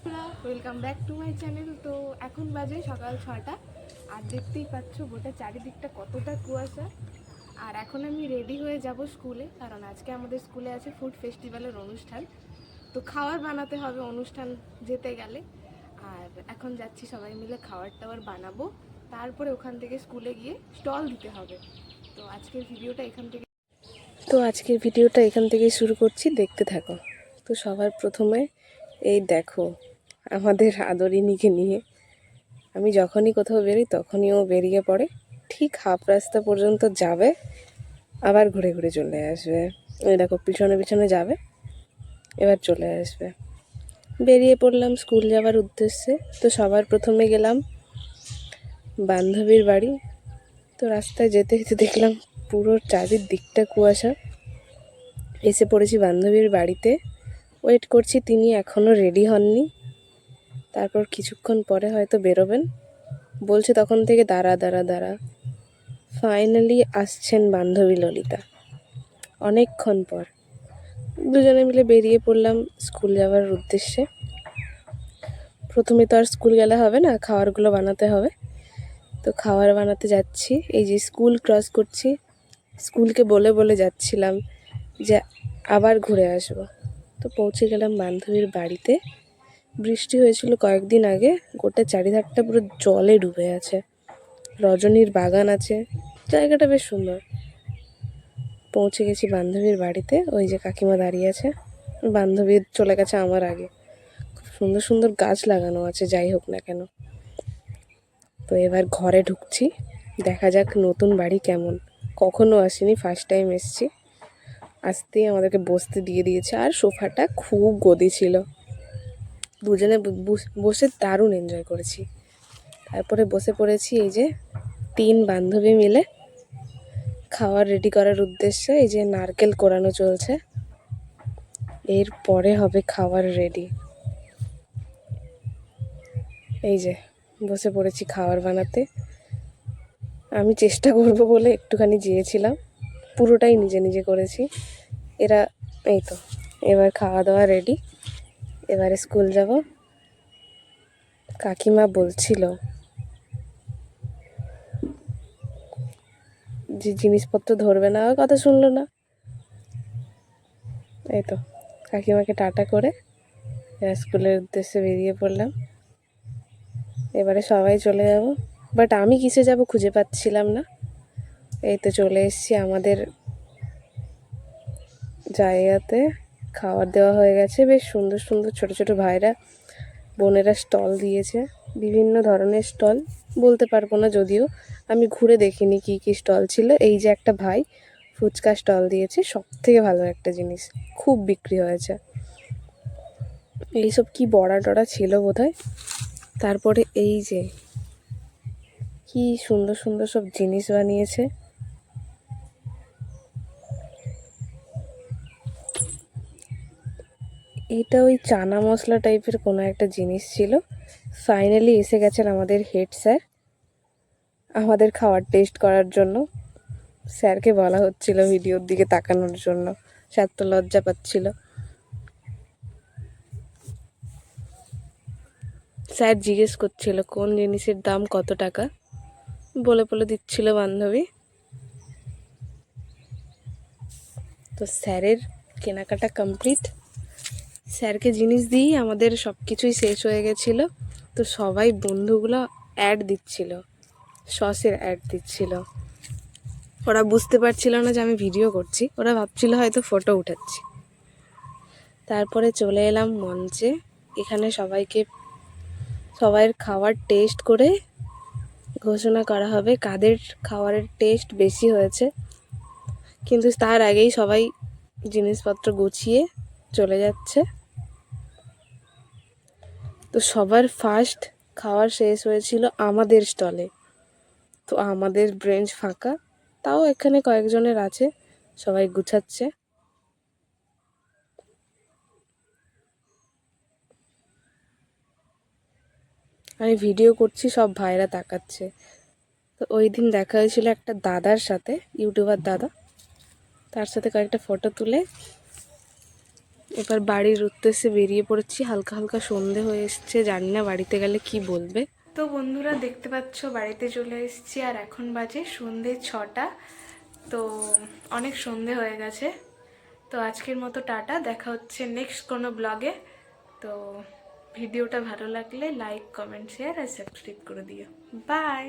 Welcome back to my channel. তো এখন বাজে সকাল 6টা, আর দেখতেই পাচ্ছ গোটা চারিদিকটা কতটা কুয়াশা। আর এখন আমি রেডি হয়ে যাব স্কুলে, কারণ আজকে আমাদের স্কুলে আছে ফুড ফেস্টিভ্যালের অনুষ্ঠান। তো খাবার বানাতে হবে অনুষ্ঠান যেতে গেলে। আর এখন যাচ্ছি, সবাই মিলে খাবার টাবার বানাবো, তারপরে ওখান থেকে স্কুলে গিয়ে স্টল দিতে হবে। তো আজকের ভিডিওটা এখান থেকেই শুরু করছি, দেখতে থাকো। তো সবার প্রথমে এই দেখো আমাদের আদরিনীকে নিয়ে আমি যখনই কোথাও বেরোই তখনই ও বেরিয়ে পড়ে। ঠিক হাফ রাস্তা পর্যন্ত যাবে, আবার ঘুরে ঘুরে চলে আসবে। এই দেখো পিছনে পিছনে যাবে, এবার চলে আসবে। বেরিয়ে পড়লাম স্কুল যাওয়ার উদ্দেশ্যে। তো সবার প্রথমে গেলাম বান্ধবীর বাড়ি। তো রাস্তায় যেতে যেতে দেখলাম পুরো চারিদিকটা কুয়াশা। এসে পড়েছি বান্ধবীর বাড়িতে, ওয়েট করছি, তিনি এখনও রেডি হননি। তারপর কিছুক্ষণ পরে হয়তো বেরোবেন বলছে, তখন থেকে দাঁড়া দাঁড়া দাঁড়া। ফাইনালি আসছেন বান্ধবী ললিতা, অনেকক্ষণ পর। দুজনে মিলে বেরিয়ে পড়লাম স্কুল যাওয়ার উদ্দেশ্যে। প্রথমে তো আর স্কুল গেলে হবে না, খাবারগুলো বানাতে হবে। তো খাবার বানাতে যাচ্ছি, এই যে স্কুল ক্রস করছি। স্কুলকে বলে বলে যাচ্ছিলাম যে আবার ঘুরে আসব। তো পৌঁছে গেলাম বান্ধবীর বাড়িতে। বৃষ্টি হয়েছিল কয়েকদিন আগে, গোটা চারিধারটা পুরো জলে ডুবে আছে। রজনীর বাগান আছে, জায়গাটা বেশ সুন্দর। পৌঁছে গেছি বান্ধবীর বাড়িতে, ওই যে কাকিমা দাঁড়িয়ে আছে। বান্ধবী চলে গেছে আমার আগে। খুব সুন্দর সুন্দর গাছ লাগানো আছে, যাই হোক না কেন। তো এবার ঘরে ঢুকছি, দেখা যাক নতুন বাড়ি কেমন। কখনো আসিনি, ফার্স্ট টাইম এসছি। আসতেই আমাদেরকে বসতে দিয়ে দিয়েছে, আর সোফাটা খুব গদি ছিল। দুজনে বসে দারুণ এনজয় করেছি। তারপরে বসে পড়েছি এই যে 3 বান্ধবী মিলে খাবার রেডি করার উদ্দেশ্যে। এই যে নারকেল কোরানো চলছে, এরপরে হবে খাবার রেডি। এই যে বসে পড়েছি খাবার বানাতে। আমি চেষ্টা করব বলে একটুখানি যেয়েছিলাম, পুরোটাই নিজে নিজে করেছি। এরা এই তো এবার খাওয়া দাওয়া রেডি, এবারে স্কুল যাব। কাকিমা বলছিল যে জিনিসপত্র ধরবে না, আর কথা শুনলো না। এই তো কাকিমাকে টাটা করে স্কুলের উদ্দেশ্যে বেরিয়ে পড়লাম। এবারে সবাই চলে যাব, বাট আমি কিসে যাব খুঁজে পাচ্ছিলাম না। এই তো চলে এসেছি আমাদের জায়গাতে। খাবার দেওয়া হয়ে গেছে, বেশ সুন্দর সুন্দর ছোট ছোট ভাইরা বোনেরা স্টল দিয়েছে, বিভিন্ন ধরনের স্টল। বলতে পারবো না, যদিও আমি ঘুরে দেখিনি কি কি স্টল ছিল। এই যে একটা ভাই ফুচকা স্টল দিয়েছে, সব থেকে ভালো একটা জিনিস, খুব বিক্রি হয়েছে। এইসব কি বড়া টড়া ছিল বোধহয়। তারপরে এই যে কি সুন্দর সুন্দর সব জিনিস বানিয়েছে। এটা ওই চানা মশলা টাইপের কোনো একটা জিনিস ছিল। ফাইনালি এসে গেছেন আমাদের হেড স্যার আমাদের খাবার টেস্ট করার জন্য। স্যারকে বলা হচ্ছিল ভিডিওর দিকে তাকানোর জন্য, স্যার তো লজ্জা পাচ্ছিল। স্যার জিজ্ঞেস করছিল কোন জিনিসের দাম কত টাকা, বলে বলে দিচ্ছিল বান্ধবী। তো স্যারের কেনাকাটা কমপ্লিট। স্যারকে জিনিস দিয়েই আমাদের সব কিছুই শেষ হয়ে গেছিলো। তো সবাই বন্ধুগুলো অ্যাড দিচ্ছিল, সসের অ্যাড দিচ্ছিল। ওরা বুঝতে পারছিল না যে আমি ভিডিও করছি, ওরা ভাবছিল হয়তো ফটো উঠাচ্ছি। তারপরে চলে এলাম মঞ্চে। এখানে সবাইয়ের খাবার টেস্ট করে ঘোষণা করা হবে কাদের খাবারের টেস্ট বেশি হয়েছে। কিন্তু তার আগেই সবাই জিনিসপত্র গুছিয়ে চলে যাচ্ছে। তো সবার ফার্স্ট খাওয়ার শেষ হয়েছিল আমাদের স্টলে। তো আমাদের ব্রেঞ্চ ফাঁকা, তাও এখানে কয়েকজনের আছে, সবাই গুছাচ্ছে। আমি ভিডিও করছি, সব ভাইরা তাকাচ্ছে। তো ওই দিন দেখা হয়েছিল একটা দাদার সাথে, ইউটিউবার দাদা। তার সাথে কয়েকটা ফটো তুলে এবার বাড়ির উদ্দেশ্যে বেরিয়ে পড়েছি। হালকা হালকা সন্ধে হয়ে এসছে, জানি না বাড়িতে গেলে কি বলবে। তো বন্ধুরা দেখতে পাচ্ছ বাড়িতে চলে এসেছি, আর এখন বাজে সন্ধে 6টা। তো অনেক সন্ধে হয়ে গেছে। তো আজকের মতো টাটা, দেখা হচ্ছে নেক্সট কোনো ব্লগে। তো ভিডিওটা ভালো লাগলে লাইক, কমেন্ট, শেয়ার আর সাবস্ক্রাইব করে দিও। বাই।